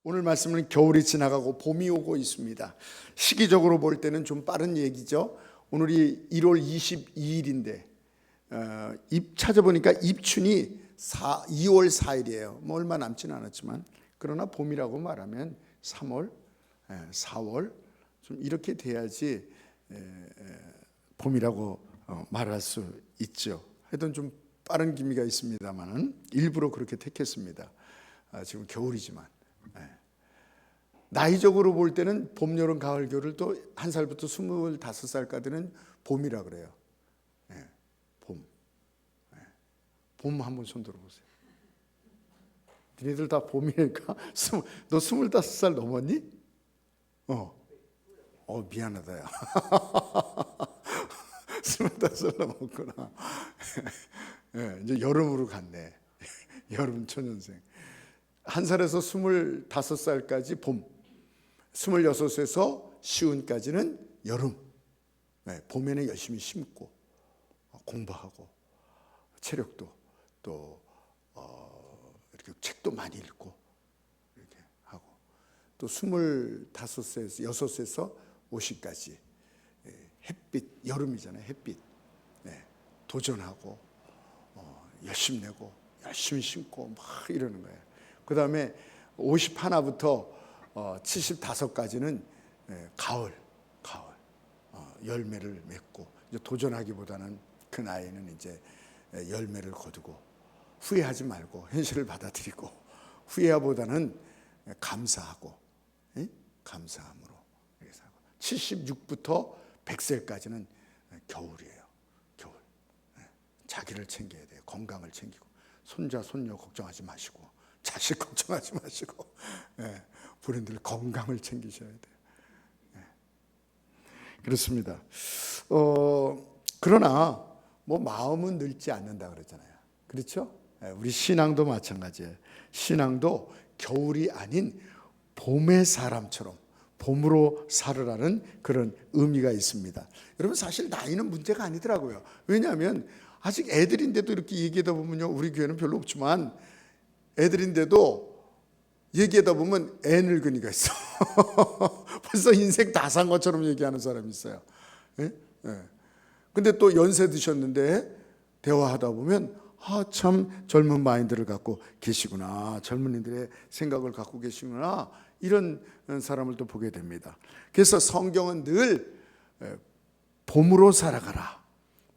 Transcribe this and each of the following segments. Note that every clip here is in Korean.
오늘 말씀은 겨울이 지나가고 봄이 오고 있습니다. 시기적으로 볼 때는 좀 빠른 얘기죠. 오늘이 1월 22일인데 찾아보니까 입춘이 2월 4일이에요. 뭐 얼마 남지는 않았지만, 그러나 봄이라고 말하면 3월, 4월 좀 이렇게 돼야지 봄이라고 말할 수 있죠. 하여튼 좀 빠른 기미가 있습니다만은 일부러 그렇게 택했습니다. 지금 겨울이지만 나이적으로 볼 때는 봄, 여름, 가을, 겨울을 또 1살부터 25살까지는 봄이라 그래요. 봄. 봄 한번 손 들어보세요. 니네들 다 봄이니까. 너 25살 넘었니? 미안하다 야. 25살 넘었구나. 이제 여름으로 갔네. 여름 초년생. 1살에서 25살까지 봄, 26에서 시운까지는 여름. 봄에는 열심히 심고 공부하고 체력도 또 이렇게 책도 많이 읽고 이렇게 하고, 또 25세에서 6에서 50까지 햇빛, 여름이잖아요. 햇빛 도전하고 열심히 내고 열심히 심고 막 이러는 거예요. 그 다음에 51부터 75까지는 가을 열매를 맺고, 이제 도전하기보다는 그 나이는 이제 열매를 거두고 후회하지 말고 현실을 받아들이고, 후회보다는 감사하고 감사함으로 이렇게 살고, 76부터 100세까지는 겨울이에요. 겨울. 자기를 챙겨야 돼요. 건강을 챙기고, 손자 손녀 걱정하지 마시고, 자식 걱정하지 마시고, 본인들 건강을 챙기셔야 돼요. 그렇습니다. 그러나 뭐 마음은 늙지 않는다 그랬잖아요. 그렇죠? 우리 신앙도 마찬가지예요. 신앙도 겨울이 아닌 봄의 사람처럼 봄으로 살으라는 그런 의미가 있습니다. 여러분, 사실 나이는 문제가 아니더라고요. 왜냐하면 아직 애들인데도 이렇게 얘기하다 보면요, 우리 교회는 별로 없지만 애들인데도 얘기하다 보면 애 늙은이가 있어. 벌써 인생 다 산 것처럼 얘기하는 사람이 있어요. 근데 또 연세 드셨는데 대화하다 보면 참 젊은 마인드를 갖고 계시구나, 젊은이들의 생각을 갖고 계시구나, 이런 사람을 또 보게 됩니다. 그래서 성경은 늘 봄으로 살아가라,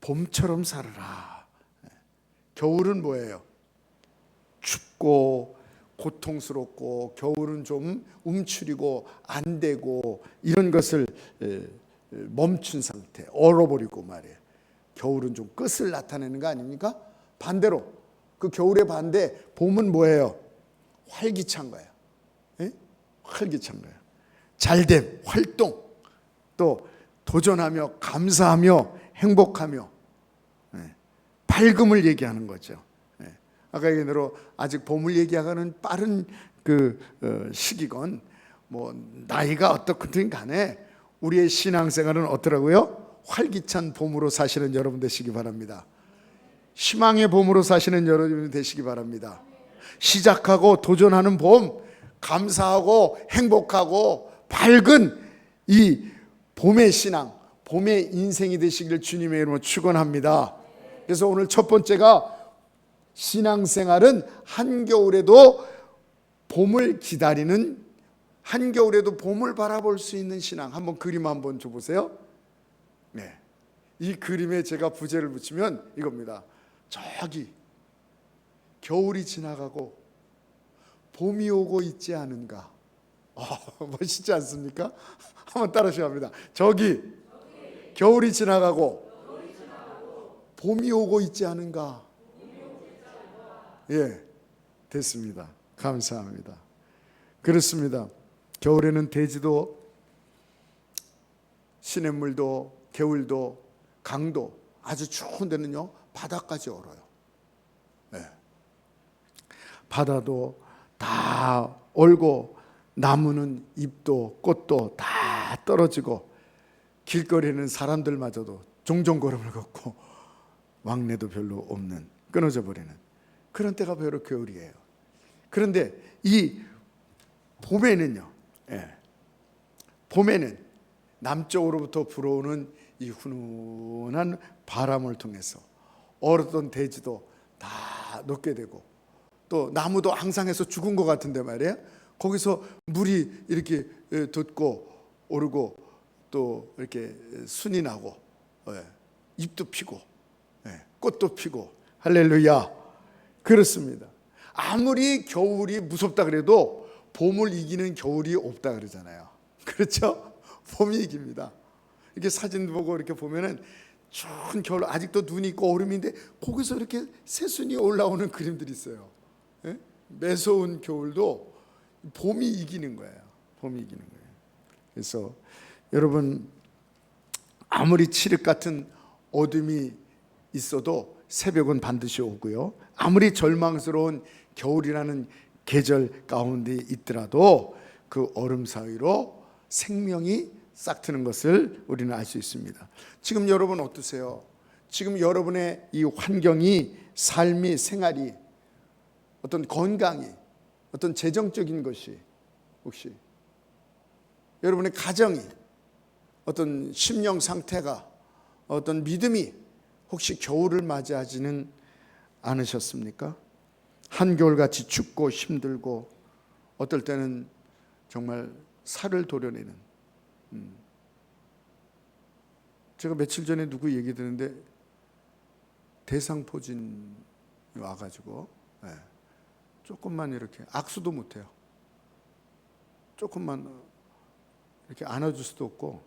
봄처럼 살아라. 겨울은 뭐예요? 춥고 고통스럽고, 겨울은 좀 움츠리고 안 되고, 이런 것을 멈춘 상태, 얼어버리고 말이에요. 겨울은 좀 끝을 나타내는 거 아닙니까? 반대로 그 겨울의 반대 봄은 뭐예요? 활기찬 거예요. 활기찬 거예요. 잘됨, 활동, 또 도전하며 감사하며 행복하며 밝음을 얘기하는 거죠. 아까 얘기한 대로 아직 봄을 얘기하는 빠른 그 시기건 뭐 나이가 어떻든 간에 우리의 신앙생활은 어떠라고요? 활기찬 봄으로 사시는 여러분 되시기 바랍니다. 희망의 봄으로 사시는 여러분 되시기 바랍니다. 시작하고 도전하는 봄, 감사하고 행복하고 밝은 이 봄의 신앙, 봄의 인생이 되시기를 주님의 이름으로 축원합니다. 그래서 오늘 첫 번째가, 신앙생활은 한겨울에도 봄을 기다리는, 한겨울에도 봄을 바라볼 수 있는 신앙. 한번 그림 한번 줘보세요. 이 그림에 제가 부제를 붙이면 이겁니다. 저기 겨울이 지나가고 봄이 오고 있지 않은가. 멋있지 않습니까? 한번 따라하셔야 합니다. 저기 겨울이 지나가고 봄이 오고 있지 않은가. 됐습니다. 감사합니다. 그렇습니다. 겨울에는 대지도, 시냇물도, 개울도, 강도, 아주 추운 데는요 바다까지 얼어요. 바다도 다 얼고, 나무는 잎도 꽃도 다 떨어지고, 길거리에는 사람들마저도 종종 걸음을 걷고 왕래도 별로 없는, 끊어져 버리는 그런 때가 바로 겨울이에요. 그런데 이 봄에는요, 봄에는 남쪽으로부터 불어오는 이 훈훈한 바람을 통해서 얼었던 대지도 다 녹게 되고, 또 나무도 앙상해서 죽은 것 같은데 말이에요, 거기서 물이 이렇게 돋고 오르고, 또 이렇게 순이 나고, 잎도 피고, 꽃도 피고, 할렐루야. 그렇습니다. 아무리 겨울이 무섭다 그래도 봄을 이기는 겨울이 없다 그러잖아요. 그렇죠? 봄이 이깁니다. 이렇게 사진 보고 이렇게 보면은 추운 겨울, 아직도 눈이 있고 얼음인데 거기서 이렇게 새순이 올라오는 그림들이 있어요. 매서운 겨울도 봄이 이기는 거예요. 봄이 이기는 거예요. 그래서 여러분, 아무리 칠흑 같은 어둠이 있어도 새벽은 반드시 오고요, 아무리 절망스러운 겨울이라는 계절 가운데 있더라도 그 얼음 사이로 생명이 싹트는 것을 우리는 알 수 있습니다. 지금 여러분 어떠세요? 지금 여러분의 이 환경이, 삶이, 생활이, 어떤 건강이, 어떤 재정적인 것이, 혹시 여러분의 가정이, 어떤 심령 상태가, 어떤 믿음이 혹시 겨울을 맞이하지는 않으셨습니까? 한겨울같이 춥고 힘들고, 어떨 때는 정말 살을 도려내는, 제가 며칠 전에 누구 얘기 듣는데 대상포진이 와가지고 조금만 이렇게 악수도 못해요. 조금만 이렇게 안아줄 수도 없고,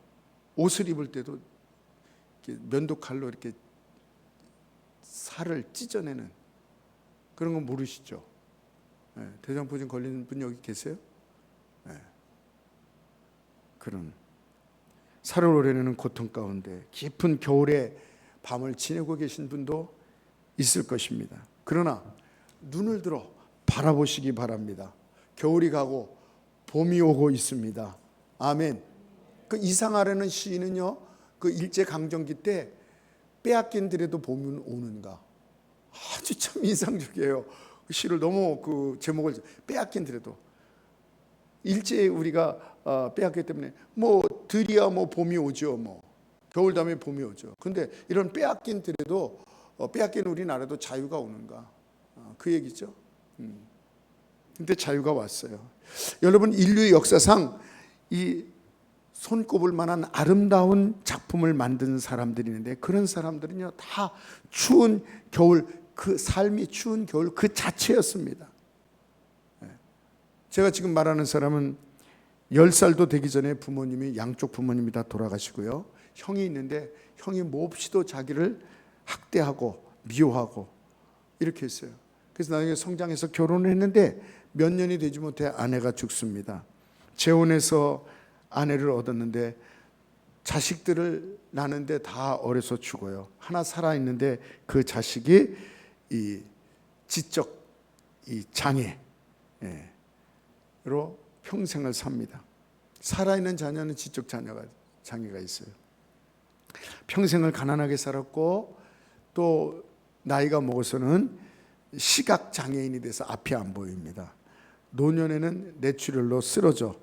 옷을 입을 때도 이렇게 면도칼로 이렇게 살을 찢어내는 그런 거 모르시죠? 대장포진 걸리는 분 여기 계세요? 그런 살을 오려내는 고통 가운데 깊은 겨울의 밤을 지내고 계신 분도 있을 것입니다. 그러나 눈을 들어 바라보시기 바랍니다. 겨울이 가고 봄이 오고 있습니다. 아멘. 그 이상하라는 시인은요, 그 일제강점기 때 빼앗긴 들에도 봄은 오는가, 아주 참 인상적이에요. 그 시를 너무, 그 제목을, 빼앗긴 들에도, 일제 우리가 빼앗기 때문에 뭐 들이야 뭐 봄이 오죠, 뭐 겨울 다음에 봄이 오죠. 근데 이런 빼앗긴 들에도, 빼앗긴 우리나라도 자유가 오는가, 그 얘기죠. 근데 자유가 왔어요. 여러분, 인류 역사상 이 손꼽을 만한 아름다운 작품을 만든 사람들이 있는데, 그런 사람들은요 다 추운 겨울, 그 삶이 추운 겨울 그 자체였습니다. 제가 지금 말하는 사람은 10살도 되기 전에 부모님이, 양쪽 부모님이 다 돌아가시고요, 형이 있는데 형이 몹시도 자기를 학대하고 미워하고 이렇게 했어요. 그래서 나중에 성장해서 결혼을 했는데 몇 년이 되지 못해 아내가 죽습니다. 재혼해서 아내를 얻었는데 자식들을 낳는데 다 어려서 죽어요. 하나 살아있는데 그 자식이 이 지적 이 장애로 평생을 삽니다. 살아있는 자녀는 지적 장애가 있어요. 평생을 가난하게 살았고, 또 나이가 먹어서는 시각 장애인이 돼서 앞이 안 보입니다. 노년에는 뇌출혈로 쓰러져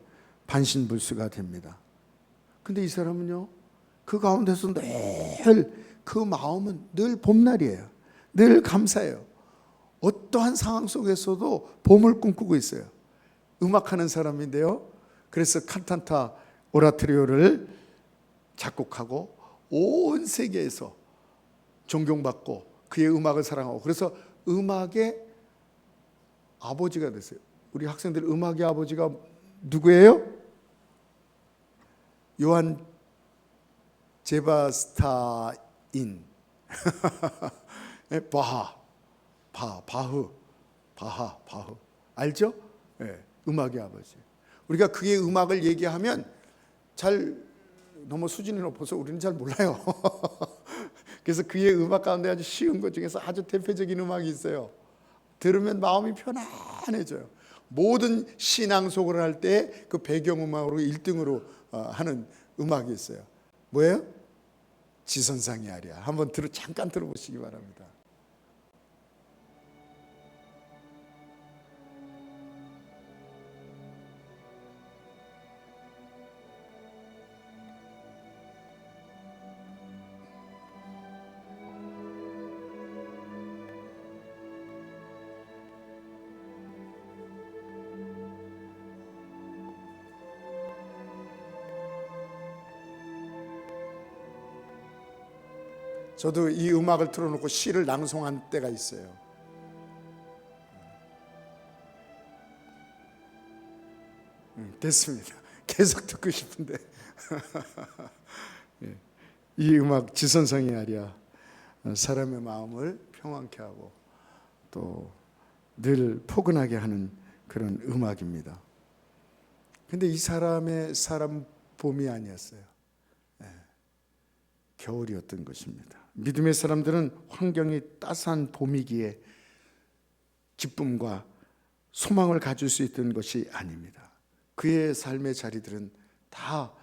반신불수가 됩니다. 근데 이 사람은요, 그 가운데서 늘 그 마음은 늘 봄날이에요. 늘 감사해요. 어떠한 상황 속에서도 봄을 꿈꾸고 있어요. 음악하는 사람인데요, 그래서 칸타타 오라토리오를 작곡하고 온 세계에서 존경받고 그의 음악을 사랑하고, 그래서 음악의 아버지가 됐어요. 우리 학생들 음악의 아버지가 누구예요? 요한 제바스타인. 바흐 알죠? 음악의 아버지. 우리가 그의 음악을 얘기하면 너무 수준이 높아서 우리는 잘 몰라요. 그래서 그의 음악 가운데 아주 쉬운 것 중에서 아주 대표적인 음악이 있어요. 들으면 마음이 편안해져요. 모든 신앙송을 할 때 그 배경음악으로 1등으로 하는 음악이 있어요. 뭐예요? 지선상의 아리아. 한번 잠깐 들어보시기 바랍니다. 저도 이 음악을 틀어놓고 시를 낭송한 때가 있어요. 됐습니다. 계속 듣고 싶은데 이 음악 지선성이 아리아 사람의 마음을 평안케 하고 또 늘 포근하게 하는 그런 음악입니다. 근데 이 사람 봄이 아니었어요. 겨울이었던 것입니다. 믿음의 사람들은 환경이 따스한 봄이기에 기쁨과 소망을 가질 수 있던 것이 아닙니다. 그의 삶의 자리들은 다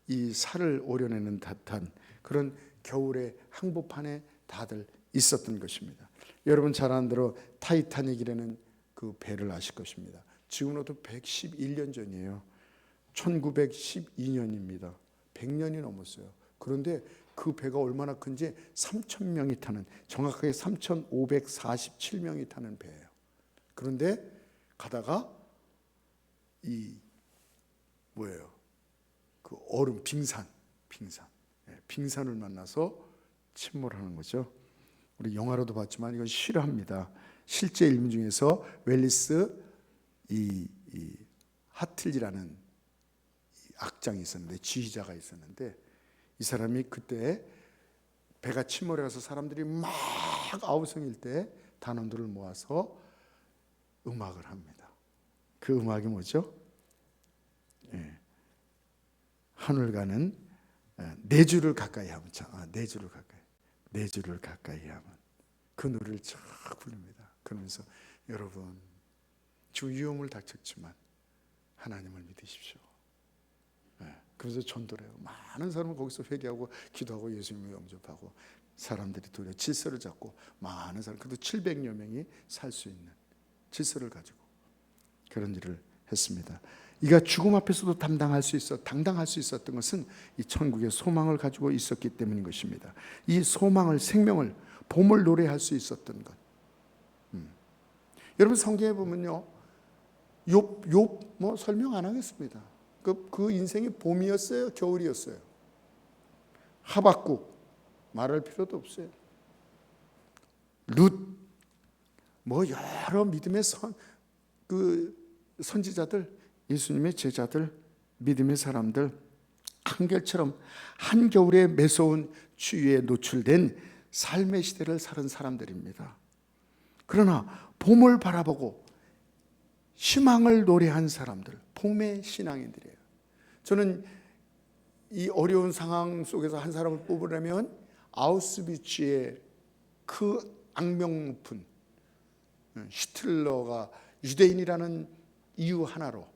이 살을 오려내는 듯한 그런 겨울의 항복판에 다들 있었던 것입니다. 여러분 잘 아는 대로 타이타닉이라는 그 배를 아실 것입니다. 지금으로부터 111년 전이에요. 1912년입니다. 100년이 넘었어요. 그런데 그 배가 얼마나 큰지 3,000명이 타는, 정확하게 3,547명이 타는 배예요. 그런데 가다가 이 뭐예요? 그 얼음, 빙산을 만나서 침몰하는 거죠. 우리 영화로도 봤지만 이건 실화입니다. 실제 인물 중에서 웰리스 이 하틀리라는 악장이 있었는데, 지휘자가 있었는데, 이 사람이 그때 배가 침몰해 가서 사람들이 막 아우성일 때 단원들을 모아서 음악을 합니다. 그 음악이 뭐죠? 하늘 가는 네 줄을 가까이 하면, 네 줄을 가까이 하면 그 노래를 쫙 부릅니다. 그러면서 여러분 지금 위험을 닥쳤지만 하나님을 믿으십시오. 그래서 전도를 해요. 많은 사람은 거기서 회개하고 기도하고 예수님을 영접하고 사람들이 도리어 질서를 잡고 많은 사람, 그래도 700여 명이 살 수 있는 질서를 가지고 그런 일을 했습니다. 이가 죽음 앞에서도 당당할 수 있었던 것은 이 천국의 소망을 가지고 있었기 때문인 것입니다. 이 소망을, 생명을, 봄을 노래할 수 있었던 것. 여러분 성경에 보면요, 욥 뭐 설명 안 하겠습니다. 그 인생이 봄이었어요, 겨울이었어요. 하박국 말할 필요도 없어요. 룻, 뭐 여러 믿음의 선지자들, 예수님의 제자들, 믿음의 사람들, 한결처럼 한겨울에 매서운 추위에 노출된 삶의 시대를 살은 사람들입니다. 그러나 봄을 바라보고 희망을 노래한 사람들, 봄의 신앙인들이에요. 저는 이 어려운 상황 속에서 한 사람을 뽑으려면 아우슈비츠의 그 악명 높은 히틀러가 유대인이라는 이유 하나로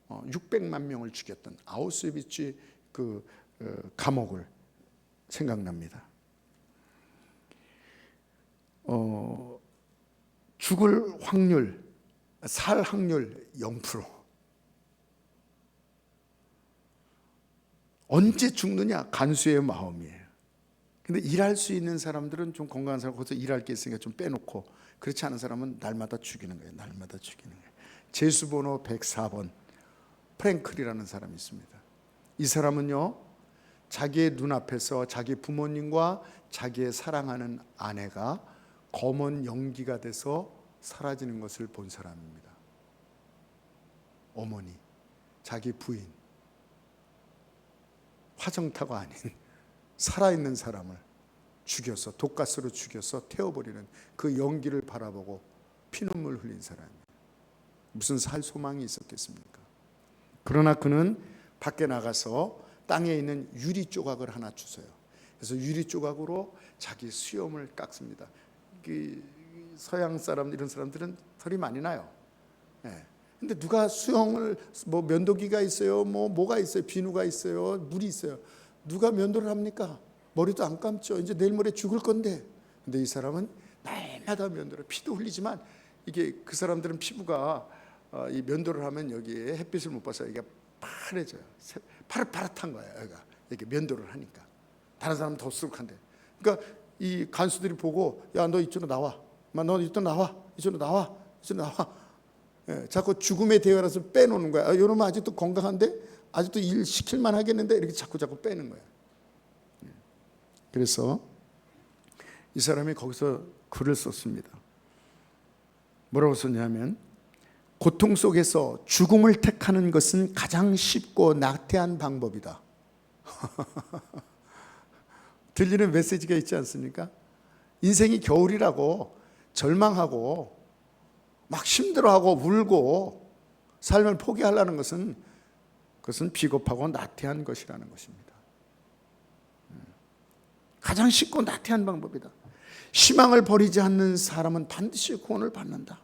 600만 명을 죽였던 아우슈비츠 그 감옥을 생각납니다. 죽을 확률, 살 확률 0%. 언제 죽느냐? 간수의 마음이에요. 근데 일할 수 있는 사람들은, 좀 건강한 사람, 거기서 일할 게 있으니까 좀 빼놓고, 그렇지 않은 사람은 날마다 죽이는 거예요. 날마다 죽이는 거예요. 제수번호 104번 프랭클이라는 사람이 있습니다. 이 사람은요, 자기의 눈앞에서 자기 부모님과 자기의 사랑하는 아내가 검은 연기가 돼서 사라지는 것을 본 사람입니다. 어머니, 자기 부인, 화정타가 아닌 살아있는 사람을 죽여서, 독가스로 죽여서 태워버리는 그 연기를 바라보고 피눈물 흘린 사람입니다. 무슨 살 소망이 있었겠습니까? 그러나 그는 밖에 나가서 땅에 있는 유리 조각을 하나 주세요. 그래서 유리 조각으로 자기 수염을 깎습니다. 서양 사람, 이런 사람들은 털이 많이 나요. 근데 누가 수영을, 뭐 면도기가 있어요, 뭐가 있어요, 비누가 있어요, 물이 있어요. 누가 면도를 합니까? 머리도 안 감죠. 이제 내일 모레 죽을 건데. 근데 이 사람은 날마다 면도를, 피도 흘리지만 이게 그 사람들은 피부가 이 면도를 하면 여기에 햇빛을 못 봐서 이게 파래져요. 파릇파릇한 거예요. 여기가 이렇게 면도를 하니까. 다른 사람은 더 수룩한데. 그러니까 이 간수들이 보고, 야, 너 이쪽으로 나와. 너 이쪽으로 나와. 이쪽으로 나와. 이쪽으로 나와. 자꾸 죽음의 대화라서 빼놓는 거야. 이러면 아직도 건강한데, 아직도 일 시킬만 하겠는데, 이렇게 자꾸 빼는 거야. 그래서 이 사람이 거기서 글을 썼습니다. 뭐라고 썼냐면, 고통 속에서 죽음을 택하는 것은 가장 쉽고 나태한 방법이다. 들리는 메시지가 있지 않습니까? 인생이 겨울이라고 절망하고 막 힘들어하고 울고 삶을 포기하려는 것은 그것은 비겁하고 나태한 것이라는 것입니다. 가장 쉽고 나태한 방법이다. 희망을 버리지 않는 사람은 반드시 구원을 받는다.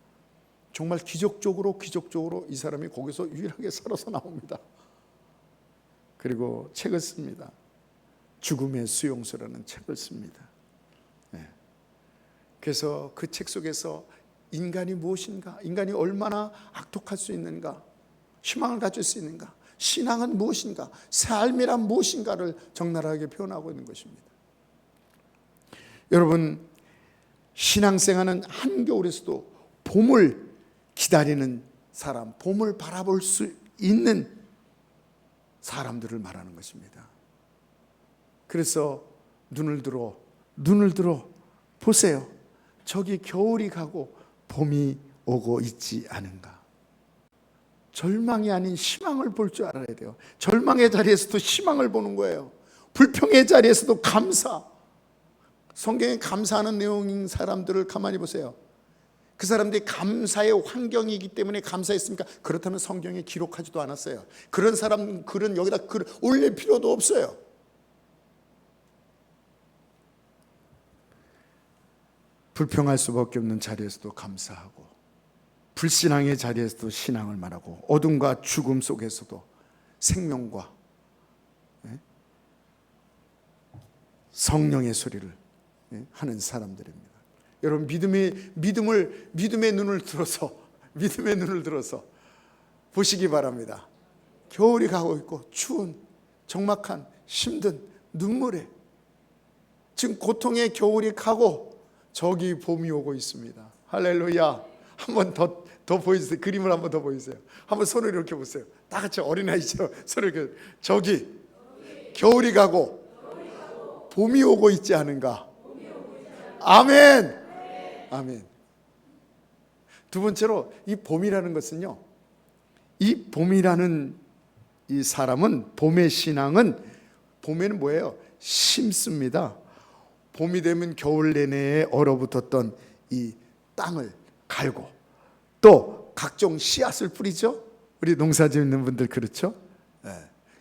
정말 기적적으로 이 사람이 거기서 유일하게 살아서 나옵니다. 그리고 책을 씁니다. 죽음의 수용소라는 책을 씁니다. 그래서 그 책 속에서 인간이 무엇인가, 인간이 얼마나 악독할 수 있는가, 희망을 가질 수 있는가, 신앙은 무엇인가, 삶이란 무엇인가를 적나라하게 표현하고 있는 것입니다. 여러분, 신앙생활은 한겨울에서도 봄을 기다리는 사람, 봄을 바라볼 수 있는 사람들을 말하는 것입니다. 그래서 눈을 들어 보세요. 저기 겨울이 가고 봄이 오고 있지 않은가. 절망이 아닌 희망을 볼 줄 알아야 돼요. 절망의 자리에서도 희망을 보는 거예요. 불평의 자리에서도 감사. 성경에 감사하는 내용인 사람들을 가만히 보세요. 그 사람들이 감사의 환경이기 때문에 감사했습니까? 그렇다면 성경에 기록하지도 않았어요. 그런 사람 글은 여기다 글 올릴 필요도 없어요. 불평할 수밖에 없는 자리에서도 감사하고, 불신앙의 자리에서도 신앙을 말하고, 어둠과 죽음 속에서도 생명과 성령의 소리를 하는 사람들입니다. 여러분, 믿음의 눈을 들어서 보시기 바랍니다. 겨울이 가고 있고 추운, 적막한, 힘든 눈물에 지금 고통의 겨울이 가고 저기 봄이 오고 있습니다. 할렐루야. 한번 더 보여주세요. 그림을 한번 더 보여주세요. 한번 손을 이렇게 보세요. 다 같이 어린아이처럼 손을 이렇게. 저기 겨울이 가고 봄이 오고 있지 않은가. 아멘. 아멘. 두 번째로, 이 봄이라는 것은요, 이 봄이라는 이 사람은, 봄의 신앙은, 봄에는 뭐예요? 심습니다. 봄이 되면 겨울 내내에 얼어붙었던 이 땅을 갈고 또 각종 씨앗을 뿌리죠. 우리 농사 짓는 분들 그렇죠?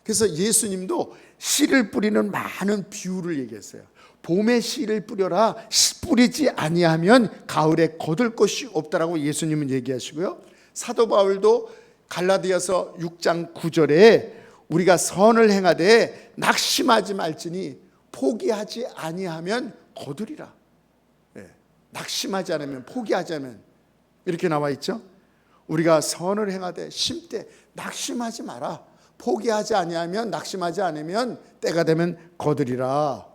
그래서 예수님도 씨를 뿌리는 많은 비유를 얘기했어요. 봄에 씨를 뿌려라. 뿌리지 아니하면 가을에 거둘 것이 없다라고 예수님은 얘기하시고요. 사도 바울도 갈라디아서 6장 9절에 우리가 선을 행하되 낙심하지 말지니 포기하지 아니하면 거두리라. 낙심하지 않으면, 포기하지 않으면, 이렇게 나와 있죠. 우리가 선을 행하되 심되 낙심하지 마라. 포기하지 아니하면, 낙심하지 않으면 때가 되면 거두리라.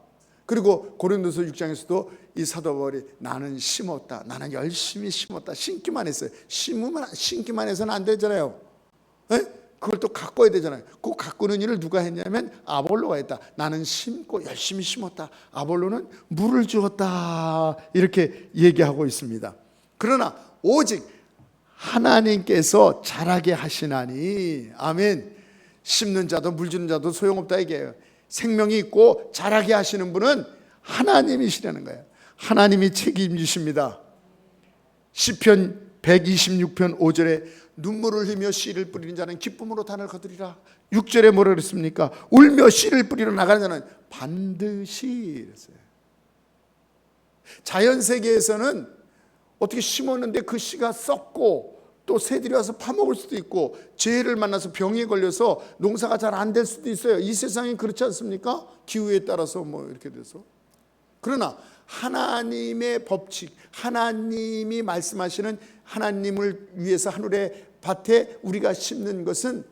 그리고 고린도서 6장에서도 이 사도 바울이 나는 심었다, 나는 열심히 심었다, 심기만 했어요. 심기만 해서는 안 되잖아요. 그걸 또 가꿔야 되잖아요. 그 가꾸는 일을 누가 했냐면 아볼로가 했다. 나는 심고 열심히 심었다, 아볼로는 물을 주었다. 이렇게 얘기하고 있습니다. 그러나 오직 하나님께서 자라게 하시나니. 아멘. 심는 자도 물 주는 자도 소용없다 얘기해요. 생명이 있고 자라게 하시는 분은 하나님이시라는 거예요. 하나님이 책임지십니다. 시편 126편 5절에 눈물을 흘리며 씨를 뿌리는 자는 기쁨으로 단을 거두리라. 6절에 뭐라 그랬습니까? 울며 씨를 뿌리러 나가는 자는 반드시 이랬어요. 자연세계에서는 어떻게 심었는데 그 씨가 썩고 또 새들이 와서 파먹을 수도 있고, 재해를 만나서 병에 걸려서 농사가 잘 안 될 수도 있어요. 이 세상이 그렇지 않습니까? 기후에 따라서 뭐 이렇게 돼서. 그러나 하나님의 법칙, 하나님이 말씀하시는, 하나님을 위해서 하늘의 밭에 우리가 심는 것은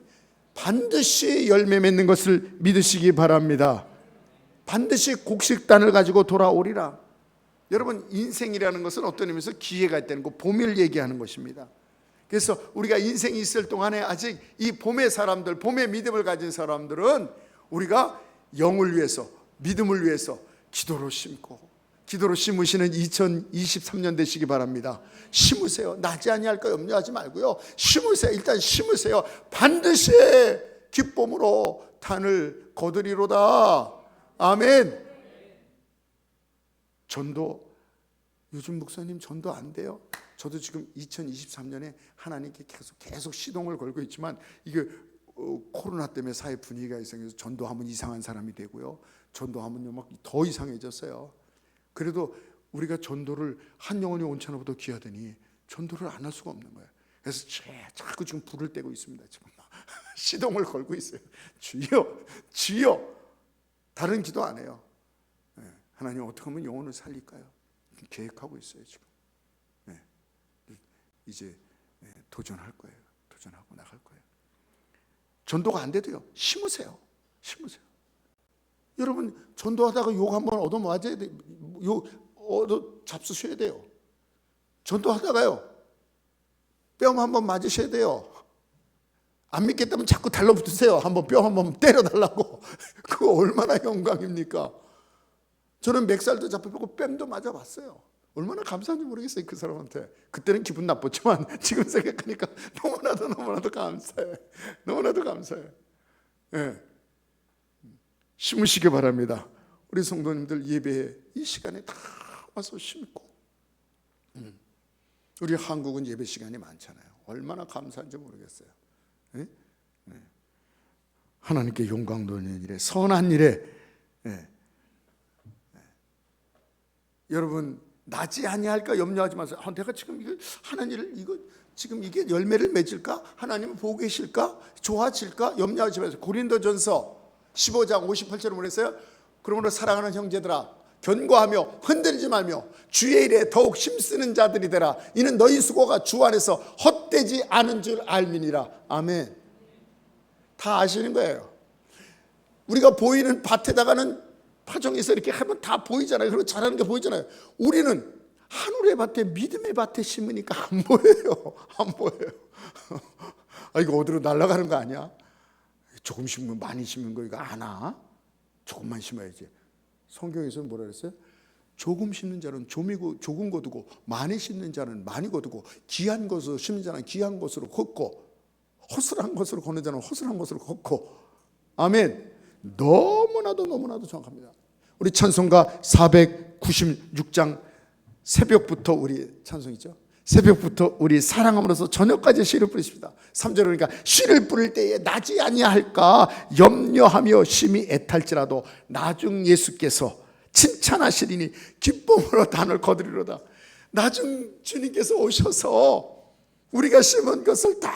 반드시 열매 맺는 것을 믿으시기 바랍니다. 반드시 곡식단을 가지고 돌아오리라. 여러분, 인생이라는 것은 어떤 의미에서 기회가 있다는 거, 봄을 얘기하는 것입니다. 그래서 우리가 인생이 있을 동안에 아직 이 봄의 사람들, 봄의 믿음을 가진 사람들은 우리가 영을 위해서, 믿음을 위해서 기도로 심고 기도로 심으시는 2023년 되시기 바랍니다. 심으세요. 나지 아니할까 염려하지 말고요. 심으세요. 일단 심으세요. 반드시 기쁨으로 단을 거두리로다. 아멘. 전도, 요즘 목사님 전도 안 돼요? 저도 지금 2023년에 하나님께 계속 시동을 걸고 있지만 이게 코로나 때문에 사회 분위기가 이상해서 전도하면 이상한 사람이 되고요. 전도하면요 막 더 이상해졌어요. 그래도 우리가 전도를 한 영혼이 온천하보다 귀하더니 전도를 안 할 수가 없는 거예요. 그래서 자꾸 지금 불을 떼고 있습니다. 지금 시동을 걸고 있어요. 주여, 주여. 다른 기도 안 해요. 하나님 어떻게 하면 영혼을 살릴까요? 계획하고 있어요 지금. 이제 도전할 거예요. 도전하고 나갈 거예요. 전도가 안 돼도요, 심으세요. 심으세요. 여러분 전도하다가 욕 한번 얻어 맞아야 돼요. 욕 얻어 잡수셔야 돼요. 전도하다가요 뺨 한번 맞으셔야 돼요. 안 믿겠다면 자꾸 달라붙으세요. 한번 뼈 한번 때려달라고. 그거 얼마나 영광입니까? 저는 맥살도 잡혀보고 뺨도 맞아봤어요. 얼마나 감사한지 모르겠어요 그 사람한테. 그때는 기분 나빴지만 지금 생각하니까 너무나도 감사해. 너무나도 감사해. 네. 심으시기 바랍니다. 우리 성도님들 예배에 이 시간에 다 와서 심고. 우리 한국은 예배 시간이 많잖아요. 얼마나 감사한지 모르겠어요. 네? 네. 하나님께 영광 돌리는 일에, 선한 일에. 네. 네. 여러분 나지 아니할까 염려하지 마세요. 내가 지금 이거 하는 일을 지금 이게 열매를 맺을까? 하나님은 보고 계실까? 좋아질까? 염려하지 마세요. 고린도전서 15장 58절에 뭐랬어요? 그러므로 사랑하는 형제들아 견고하며 흔들리지 말며 주의 일에 더욱 힘쓰는 자들이 되라. 이는 너희 수고가 주 안에서 헛되지 않은 줄 알미니라. 아멘. 다 아시는 거예요. 우리가 보이는 밭에다가는 파종해서 이렇게 하면 다 보이잖아요. 그리고 잘하는 게 보이잖아요. 우리는 하늘의 밭에 믿음의 밭에 심으니까 안 보여요. 안 보여요. 이거 어디로 날아가는 거 아니야? 조금 심으면 많이 심은 거 이거 안 와? 조금만 심어야지. 성경에서는 뭐라 그랬어요? 조금 심는 자는 조금 거두고 많이 심는 자는 많이 거두고 귀한 것으로 심는 자는 귀한 것으로 걷고 허술한 것으로 걷는 자는 허술한 것으로 걷고. 아멘. 너무나도 정확합니다. 우리 찬송가 496장 새벽부터 우리 찬송이죠. 새벽부터 우리 사랑함으로써 저녁까지 씨를 뿌리십니다. 3절 그러니까 씨를 뿌릴 때에 나지 아니할까 염려하며 심히 애탈지라도 나중 예수께서 칭찬하시리니 기쁨으로 단을 거두리로다. 나중 주님께서 오셔서 우리가 심은 것을 다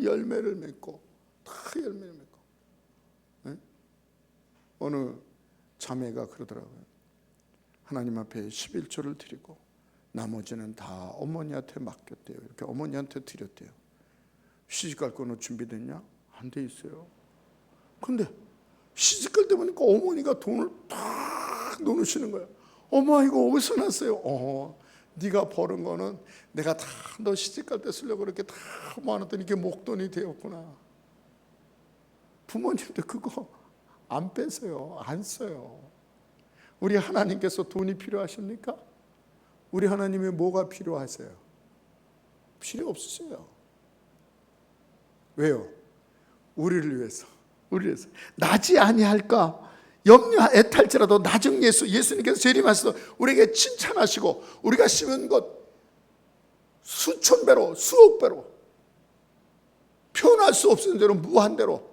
열매를 맺고 다 열매를 맺고. 네? 어느 자매가 그러더라고요. 하나님 앞에 11조를 드리고 나머지는 다 어머니한테 맡겼대요. 이렇게 어머니한테 드렸대요. 시집갈 거는 준비됐냐? 안 돼 있어요. 근데 시집갈 때 보니까 어머니가 돈을 탁 넣으시는 거예요. 어머 이거 어디서 났어요? 네가 버는 거는 내가 다 너 시집갈 때 쓰려고 그렇게 다 모아놨더니 이게 목돈이 되었구나. 부모님도 그거 안 빼세요. 안 써요. 우리 하나님께서 돈이 필요하십니까? 우리 하나님이 뭐가 필요하세요? 필요 없으세요. 왜요? 우리를 위해서. 나지 아니할까 염려 애탈지라도 나중 예수님께서 재림하셔서 우리에게 칭찬하시고 우리가 심은 것 수천 배로 수억 배로 표현할 수 없는 대로 무한대로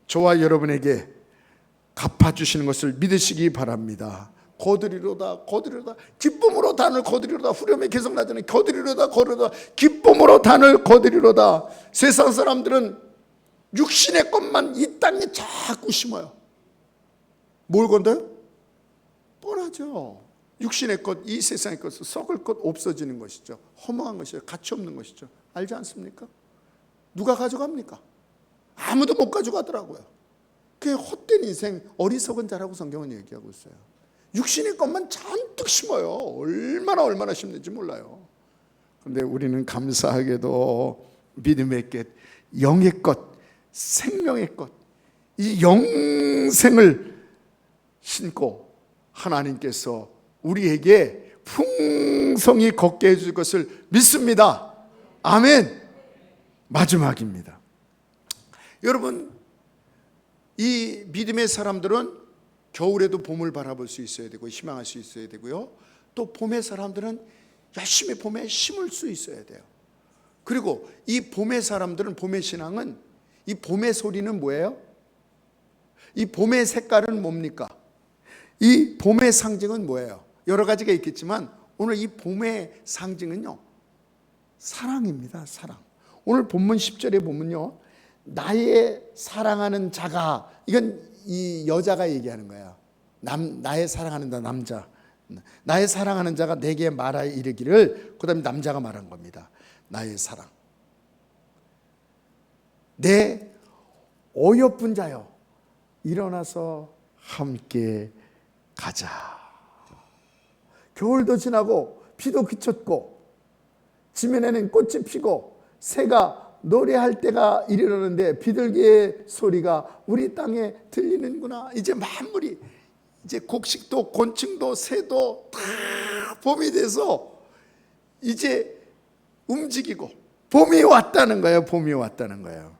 저와 여러분에게 갚아주시는 것을 믿으시기 바랍니다. 거두리로다 기쁨으로 단을 거두리로다. 후렴에 계속 나잖아요. 거두리로다 기쁨으로 단을 거두리로다. 세상 사람들은 육신의 것만 이 땅에 자꾸 심어요. 뭘 건다요? 뻔하죠. 육신의 것, 이 세상의 것은 썩을 것, 없어지는 것이죠. 허무한 것이죠. 가치 없는 것이죠. 알지 않습니까? 누가 가져갑니까? 아무도 못 가져가더라고요. 그게 헛된 인생, 어리석은 자라고 성경은 얘기하고 있어요. 육신의 것만 잔뜩 심어요. 얼마나 심는지 몰라요. 그런데 우리는 감사하게도 믿음의 것, 영의 것, 생명의 것, 이 영생을 신고 하나님께서 우리에게 풍성히 걷게 해줄 것을 믿습니다. 아멘. 마지막입니다. 여러분, 이 믿음의 사람들은 겨울에도 봄을 바라볼 수 있어야 되고 희망할 수 있어야 되고요. 또 봄의 사람들은 열심히 봄에 심을 수 있어야 돼요. 그리고 이 봄의 사람들은, 봄의 신앙은, 이 봄의 소리는 뭐예요? 이 봄의 색깔은 뭡니까? 이 봄의 상징은 뭐예요? 여러 가지가 있겠지만 오늘 이 봄의 상징은요, 사랑입니다. 사랑. 오늘 본문 10절에 보면요, 나의 사랑하는 자가, 이건 이 여자가 얘기하는 거야. 나의 사랑하는 자, 남자. 나의 사랑하는 자가 내게 말하여 이르기를, 그 다음에 남자가 말한 겁니다. 나의 사랑, 내 어여쁜 자여, 일어나서 함께 가자. 겨울도 지나고 비도 그쳤고 지면에는 꽃이 피고 새가 노래할 때가 이르렀는데 비둘기의 소리가 우리 땅에 들리는구나. 이제 만물이, 이제 곡식도 곤충도 새도 다 봄이 돼서 이제 움직이고 봄이 왔다는 거예요. 봄이 왔다는 거예요.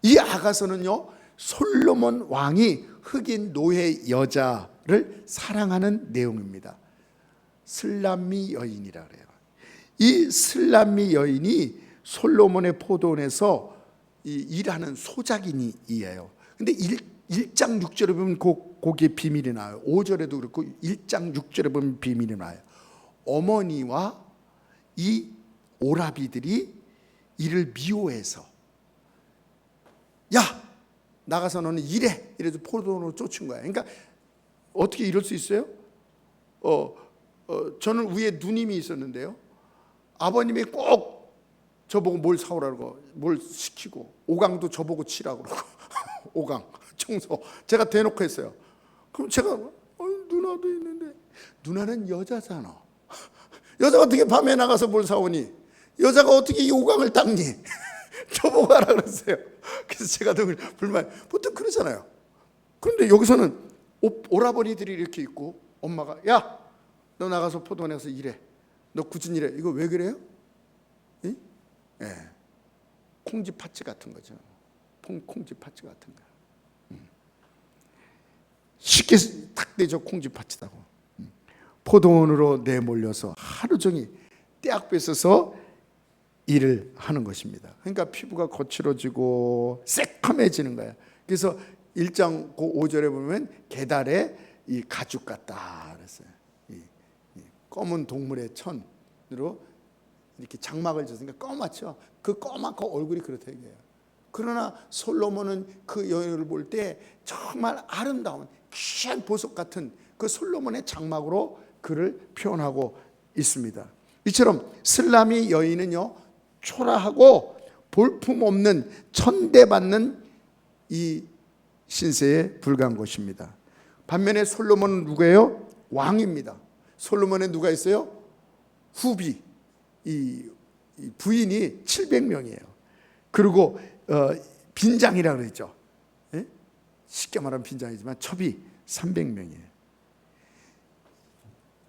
이 아가서는요, 솔로몬 왕이 흑인 노예 여자를 사랑하는 내용입니다. 슬람미 여인이라 그래요. 이 슬람미 여인이 솔로몬의 포도원에서 일하는 소작인이에요. 근데 1장 6절에 보면 거기에 비밀이 나와요. 5절에도 그렇고 1장 6절에 보면 비밀이 나와요. 어머니와 이 오라비들이 이를 미워해서, 야, 나가서 너는 일해, 이래서 포도원으로 쫓은 거야. 그러니까 어떻게 이럴 수 있어요? 저는 위에 누님이 있었는데요, 아버님이 꼭 저보고 뭘 사오라고, 뭘 시키고, 오강도 저보고 치라고 그러고 오강 청소 제가 대놓고 했어요. 그럼 제가 누나도 있는데, 누나는 여자잖아. 여자가 어떻게 밤에 나가서 뭘 사오니? 여자가 어떻게 이 오강을 닦니? 저보고 하라 그랬어요. 그래서 제가 늘 불만, 보통 그러잖아요. 그런데 여기서는 오라버니들이 이렇게 있고 엄마가, 야, 너 나가서 포도원에 가서 일해. 너 굳은 일해. 이거 왜 그래요? 예? 네. 콩쥐 파츠 같은 거죠. 콩쥐 파츠 같은 거. 쉽게 탁 대죠. 콩쥐 파츠다고. 포도원으로 내몰려서 하루 종일 떼약 뺏어서 일을 하는 것입니다. 그러니까 피부가 거칠어지고 새카매지는 거예요. 그래서 1장 5절에 보면 게달의 이 가죽 같다 그랬어요. 이 검은 동물의 천으로 이렇게 장막을 졌으니까 검맣죠. 그 검맣고 얼굴이 그렇다 이게요. 그러나 솔로몬은 그 여인을 볼 때 정말 아름다운 귀한 보석 같은 그 솔로몬의 장막으로 그를 표현하고 있습니다. 이처럼 슬람미 여인은요, 초라하고 볼품없는 천대받는 이 신세에 불과한 것입니다. 반면에 솔로몬은 누구예요? 왕입니다. 솔로몬에 누가 있어요? 후비, 이 부인이 700명이에요. 그리고 빈장이라고 그랬죠. 예? 쉽게 말하면 빈장이지만 첩이 300명이에요.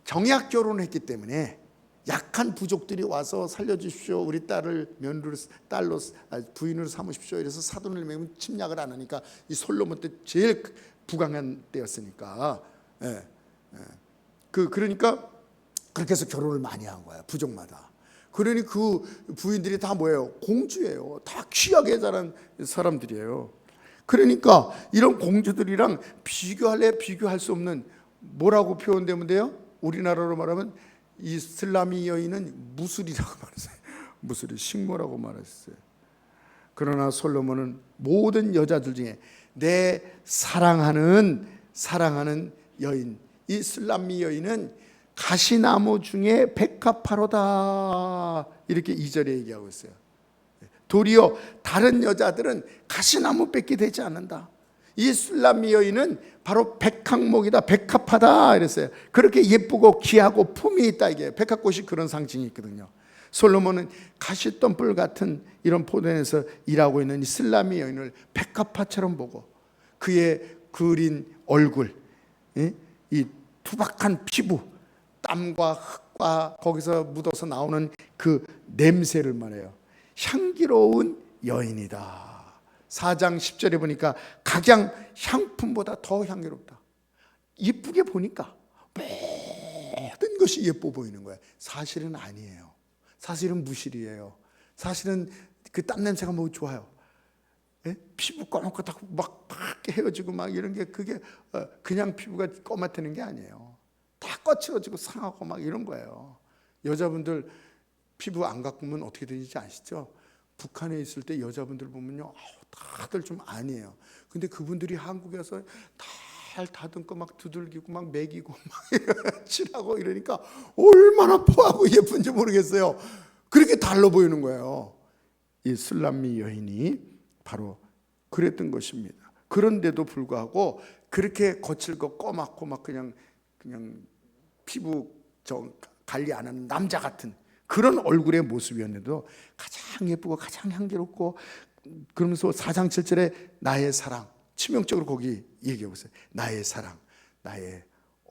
정약 결혼을 했기 때문에 약한 부족들이 와서 살려주십시오, 우리 딸을 딸로 부인으로 삼으십시오, 이래서 사돈을 맺으면 침략을 안 하니까, 이 솔로몬 때 제일 부강한 때였으니까, 그러니까 그렇게 해서 결혼을 많이 한 거야, 부족마다. 그러니 그 부인들이 다 뭐예요? 공주예요. 다 귀하게 자란 사람들이에요. 그러니까 이런 공주들이랑 비교할 수 없는, 뭐라고 표현되면 돼요? 우리나라로 말하면 이 슬람미 여인은 무술이라고 말했어요. 무술이 식모라고 말했어요. 그러나 솔로몬은 모든 여자들 중에 내 사랑하는 여인, 이 슬람미 여인은 가시나무 중에 백합화로다, 이렇게 2절에 얘기하고 있어요. 도리어 다른 여자들은 가시나무밖에 되지 않는다. 이 슬람미 여인은 바로 백항목이다, 백합화다 이랬어요. 그렇게 예쁘고 귀하고 품이 있다, 이게 백합꽃이 그런 상징이 있거든요. 솔로몬은 가시덤불 같은 이런 포도원에서 일하고 있는 이 슬람미 여인을 백합화처럼 보고, 그의 그린 얼굴, 이 투박한 피부, 땀과 흙과 거기서 묻어서 나오는 그 냄새를 말해요. 향기로운 여인이다. 4장 10절에 보니까 각양 향품보다 더 향기롭다. 예쁘게 보니까 모든 것이 예뻐 보이는 거예요. 사실은 아니에요. 사실은 무실이에요. 사실은 그 땀 냄새가 뭐 좋아요. 예? 피부 꺼놓고 막 헤어지고 막 이런 게 그게 그냥 피부가 꼬맣다는 게 아니에요. 다 거칠어지고 상하고 막 이런 거예요. 여자분들 피부 안 가꾸면 어떻게 되는지 아시죠? 북한에 있을 때 여자분들 보면요, 다들 좀 아니에요. 근데 그분들이 한국에 와서 잘 다듬고 막 두들기고 막 먹이고 막 칠하고 이러니까 얼마나 포하고 예쁜지 모르겠어요. 그렇게 달라 보이는 거예요. 이 술람미 여인이 바로 그랬던 것입니다. 그런데도 불구하고 그렇게 거칠고 꼬맣고 막 그냥 피부 관리 안 하는 남자 같은 그런 얼굴의 모습이었는데도 가장 예쁘고 가장 향기롭고, 그러면서 4장 7절에 나의 사랑, 치명적으로 거기 얘기하고 있어요. 나의 사랑, 나의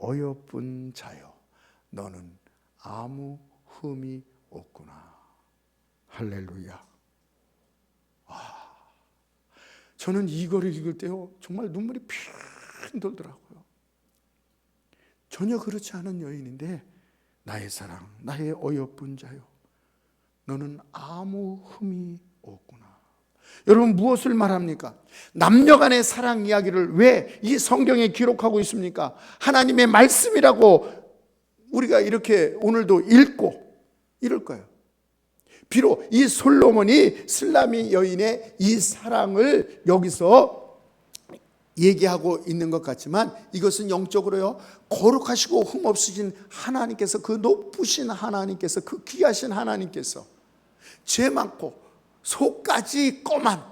어여쁜 자여, 너는 아무 흠이 없구나. 할렐루야. 저는 이거를 읽을 때요, 정말 눈물이 핑 돌더라고요. 전혀 그렇지 않은 여인인데, 나의 사랑, 나의 어여쁜 자요, 너는 아무 흠이 없구나. 여러분, 무엇을 말합니까? 남녀 간의 사랑 이야기를 왜 이 성경에 기록하고 있습니까? 하나님의 말씀이라고 우리가 이렇게 오늘도 읽고 이럴 거예요. 비록 이 솔로몬이 술람미 여인의 이 사랑을 여기서 얘기하고 있는 것 같지만, 이것은 영적으로요, 거룩하시고 흠없으신 하나님께서, 그 높으신 하나님께서, 그 귀하신 하나님께서 죄 많고 속까지 검한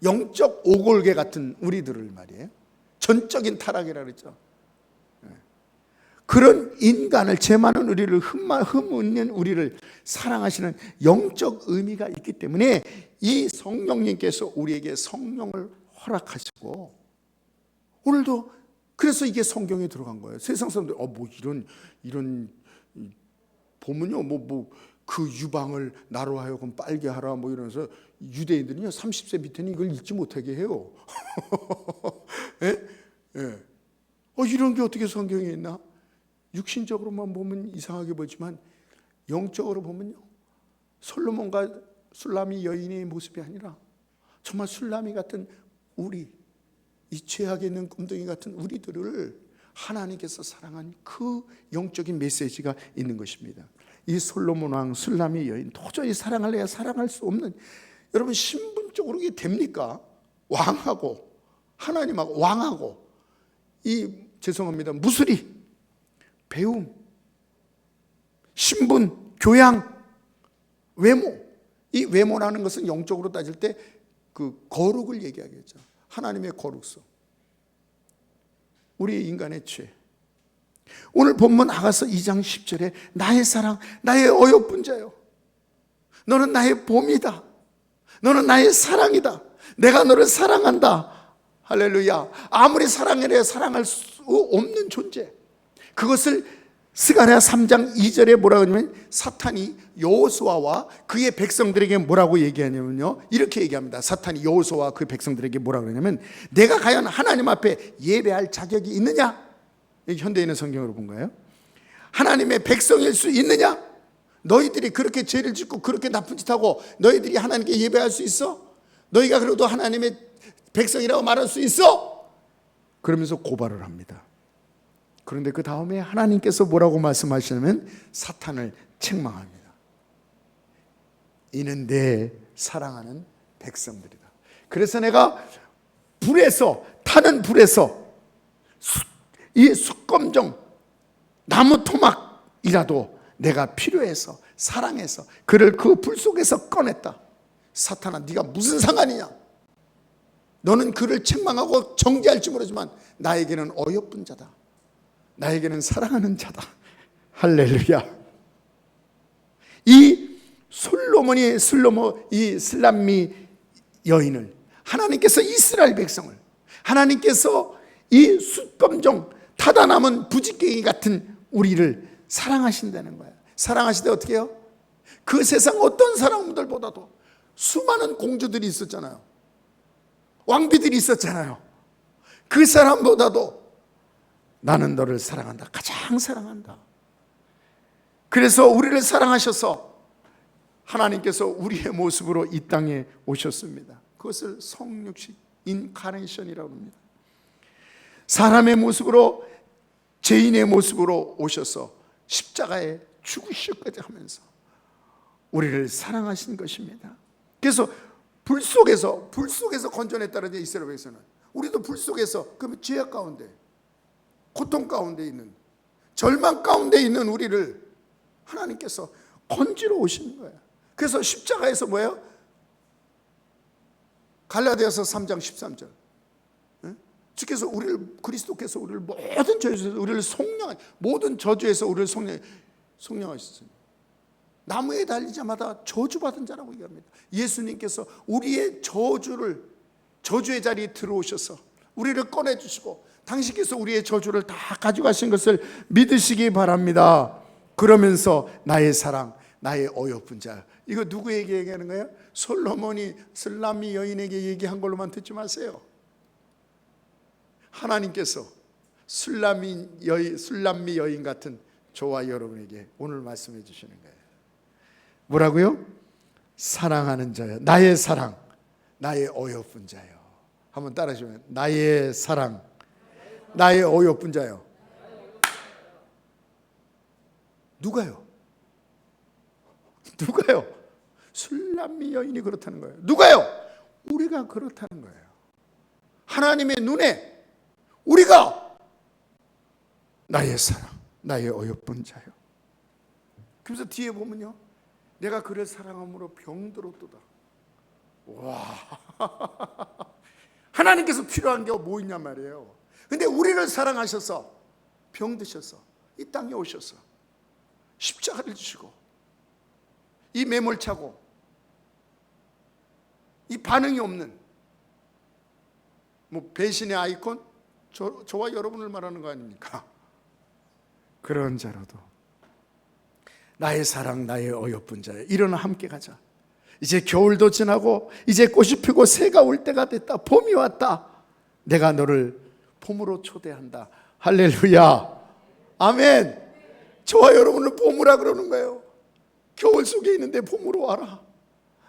영적 오골개 같은 우리들을 말이에요, 전적인 타락이라 그랬죠. 그런 인간을, 죄 많은 우리를, 흠 없는 우리를 사랑하시는 영적 의미가 있기 때문에 이 성령님께서 우리에게 성령을 허락하시고, 오늘도 그래서 이게 성경에 들어간 거예요. 세상 사람들 뭐 이런 보면요, 그 유방을 나로 하여금 빨게 하라 뭐 이러면서, 유대인들은요 30세 밑에는 이걸 읽지 못하게 해요. 예? 예. 이런 게 어떻게 성경에 있나? 육신적으로만 보면 이상하게 보지만 영적으로 보면요, 솔로몬과 술람미 여인의 모습이 아니라 정말 술람미 같은 우리, 이 죄악에 있는 꿈덩이 같은 우리들을 하나님께서 사랑한 그 영적인 메시지가 있는 것입니다. 이 솔로몬 왕, 술람미 여인, 도저히 사랑할래야 사랑할 수 없는, 여러분 신분적으로 이게 됩니까? 왕하고 하나님하고 왕하고 죄송합니다, 무술이, 배움, 신분, 교양, 외모, 이 외모라는 것은 영적으로 따질 때 그 거룩을 얘기하겠죠. 하나님의 거룩성, 우리 인간의 죄. 오늘 본문 아가서 2장 10절에 나의 사랑, 나의 어여쁜 자요, 너는 나의 봄이다, 너는 나의 사랑이다, 내가 너를 사랑한다. 할렐루야. 아무리 사랑해야 사랑할 수 없는 존재, 그것을 스가랴 3장 2절에 뭐라고 하냐면, 사탄이 여호수아와 그의 백성들에게 뭐라고 얘기하냐면요, 이렇게 얘기합니다. 사탄이 여호수아와 그 백성들에게 뭐라고 하냐면, 내가 과연 하나님 앞에 예배할 자격이 있느냐? 이게 현대인의 성경으로 본 거예요. 하나님의 백성일 수 있느냐? 너희들이 그렇게 죄를 짓고 그렇게 나쁜 짓 하고 너희들이 하나님께 예배할 수 있어? 너희가 그래도 하나님의 백성이라고 말할 수 있어? 그러면서 고발을 합니다. 그런데 그 다음에 하나님께서 뭐라고 말씀하시냐면, 사탄을 책망합니다. 이는 내 사랑하는 백성들이다. 그래서 내가 타는 불에서 이 숫검정 나무 토막이라도 내가 필요해서 사랑해서 그를 그 불 속에서 꺼냈다. 사탄아, 네가 무슨 상관이냐? 너는 그를 책망하고 정죄할지 모르지만 나에게는 어여쁜 자다, 나에게는 사랑하는 자다. 할렐루야. 이 이 술람미 여인을 하나님께서, 이스라엘 백성을 하나님께서 이 숫검정 타다 남은 부지깽이 같은 우리를 사랑하신다는 거야. 사랑하시되 어떻게 해요? 그 세상 어떤 사람들보다도 수많은 공주들이 있었잖아요. 왕비들이 있었잖아요. 그 사람보다도 나는 너를 사랑한다. 가장 사랑한다. 그래서 우리를 사랑하셔서 하나님께서 우리의 모습으로 이 땅에 오셨습니다. 그것을 성육신 인카네이션이라고 합니다. 사람의 모습으로, 죄인의 모습으로 오셔서 십자가에 죽으시기까지 하면서 우리를 사랑하신 것입니다. 그래서 불 속에서 건져냈다는 이스라엘 백성은, 우리도 불 속에서, 그러면 죄악 가운데, 고통 가운데 있는, 절망 가운데 있는 우리를 하나님께서 건지러 오시는 거예요. 그래서 십자가에서 뭐예요? 갈라디아서 3장 13절, 주께서 우리를, 그리스도께서 우리를 모든 저주에서 우리를 모든 저주에서 우리를 속량하셨습니다. 나무에 달리자마다 저주받은 자라고 얘기합니다. 예수님께서 우리의 저주의 자리에 들어오셔서 우리를 꺼내주시고 당신께서 우리의 저주를 다 가져가신 것을 믿으시기 바랍니다. 그러면서 나의 사랑, 나의 어여쁜 자, 이거 누구에게 얘기하는 거예요? 솔로몬이 슬람미 여인에게 얘기한 걸로만 듣지 마세요. 하나님께서 술람미 여인 같은 저와 여러분에게 오늘 말씀해 주시는 거예요. 뭐라고요? 사랑하는 자요, 나의 사랑, 나의 어여쁜 자요. 한번 따라하시면, 나의 사랑, 나의 어여쁜 자요. 누가요? 술람미 여인이 그렇다는 거예요. 누가요? 우리가 그렇다는 거예요. 하나님의 눈에 우리가 나의 사랑, 나의 어여쁜 자요. 그래서 뒤에 보면요, 내가 그를 사랑함으로 병들었도다. 와, 하나님께서 필요한 게 뭐 있냔 말이에요. 근데 우리를 사랑하셔서 병드셔서 이 땅에 오셔서 십자가를 지시고, 이 매몰차고 이 반응이 없는 뭐 배신의 아이콘, 저와 여러분을 말하는 거 아닙니까? 그런 자로도 나의 사랑, 나의 어여쁜 자야, 일어나 함께 가자. 이제 겨울도 지나고 이제 꽃이 피고 새가 올 때가 됐다. 봄이 왔다. 내가 너를 봄으로 초대한다. 할렐루야, 아멘. 저와 여러분을 봄으라 그러는 거예요. 겨울 속에 있는데 봄으로 와라.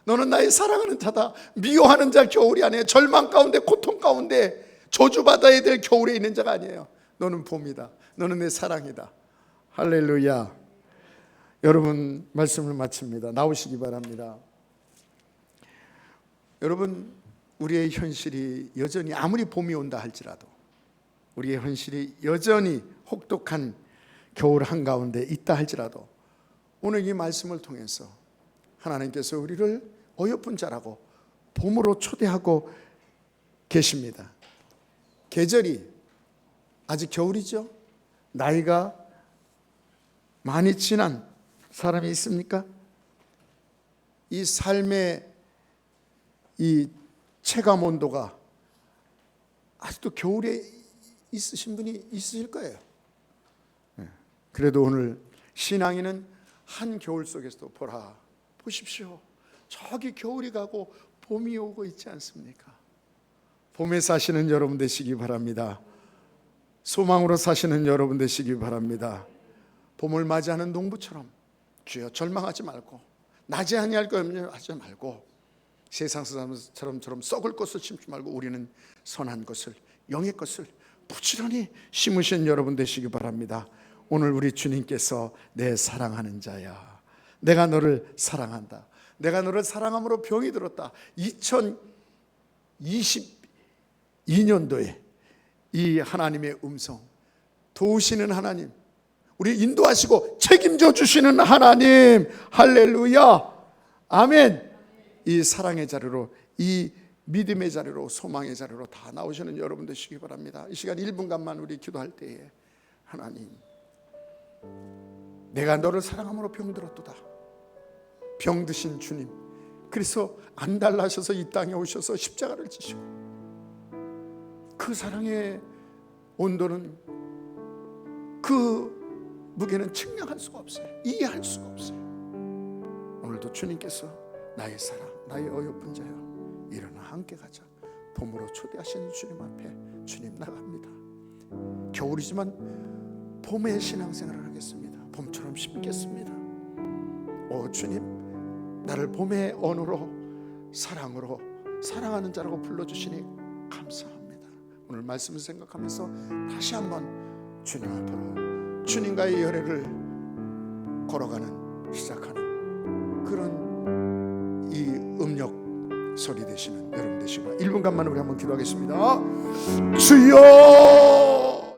너는 나의 사랑하는 자다. 미워하는 자 겨울이 아니에요. 절망 가운데, 고통 가운데 저주받아야 될 겨울에 있는 자가 아니에요. 너는 봄이다. 너는 내 사랑이다. 할렐루야. 여러분, 말씀을 마칩니다. 나오시기 바랍니다. 여러분, 우리의 현실이 여전히 아무리 봄이 온다 할지라도 우리의 현실이 여전히 혹독한 겨울 한가운데 있다 할지라도 오늘 이 말씀을 통해서 하나님께서 우리를 어여쁜 자라고 봄으로 초대하고 계십니다. 계절이 아직 겨울이죠. 나이가 많이 지난 사람이 있습니까? 이 삶의 이 체감 온도가 아직도 겨울에 있으신 분이 있으실 거예요. 그래도 오늘 신앙인은 한 겨울 속에서도 보십시오. 저기 겨울이 가고 봄이 오고 있지 않습니까? 봄에 사시는 여러분 되시기 바랍니다. 소망으로 사시는 여러분 되시기 바랍니다. 봄을 맞이하는 농부처럼 주여 절망하지 말고 나지 아니할 것 염려하지 말고 세상 사람처럼 썩을 것을 심지 말고 우리는 선한 것을, 영의 것을 부지런히 심으신 여러분 되시기 바랍니다. 오늘 우리 주님께서 내 사랑하는 자야, 내가 너를 사랑한다, 내가 너를 사랑함으로 병이 들었다. 2022년도에 이 하나님의 음성, 도우시는 하나님, 우리 인도하시고 책임져 주시는 하나님, 할렐루야, 아멘. 이 사랑의 자리로, 이 믿음의 자리로, 소망의 자리로 다 나오시는 여러분 되시기 바랍니다. 이 시간 1분간만 우리 기도할 때에, 하나님, 내가 너를 사랑함으로 병들었도다. 병드신 주님, 그래서 안달나셔서 이 땅에 오셔서 십자가를 지시고 그 사랑의 온도는 그 무게는 측량할 수가 없어요. 이해할 수가 없어요. 오늘도 주님께서 나의 사랑, 나의 어여쁜 자여, 일어나 함께 가자. 봄으로 초대하시는 주님 앞에 주님 나갑니다. 겨울이지만 봄의 신앙생활을 하겠습니다. 봄처럼 심겠습니다. 오 주님, 나를 봄의 언어로 사랑으로 사랑하는 자라고 불러주시니 감사합니다. 오늘 말씀을 생각하면서 다시 한번 주님 앞으로 주님과의 열애를 걸어가는 시작하는 그런 이 음력 소리 되시는 여러분 되시고 1분간만 우리 한번 기도하겠습니다. 주여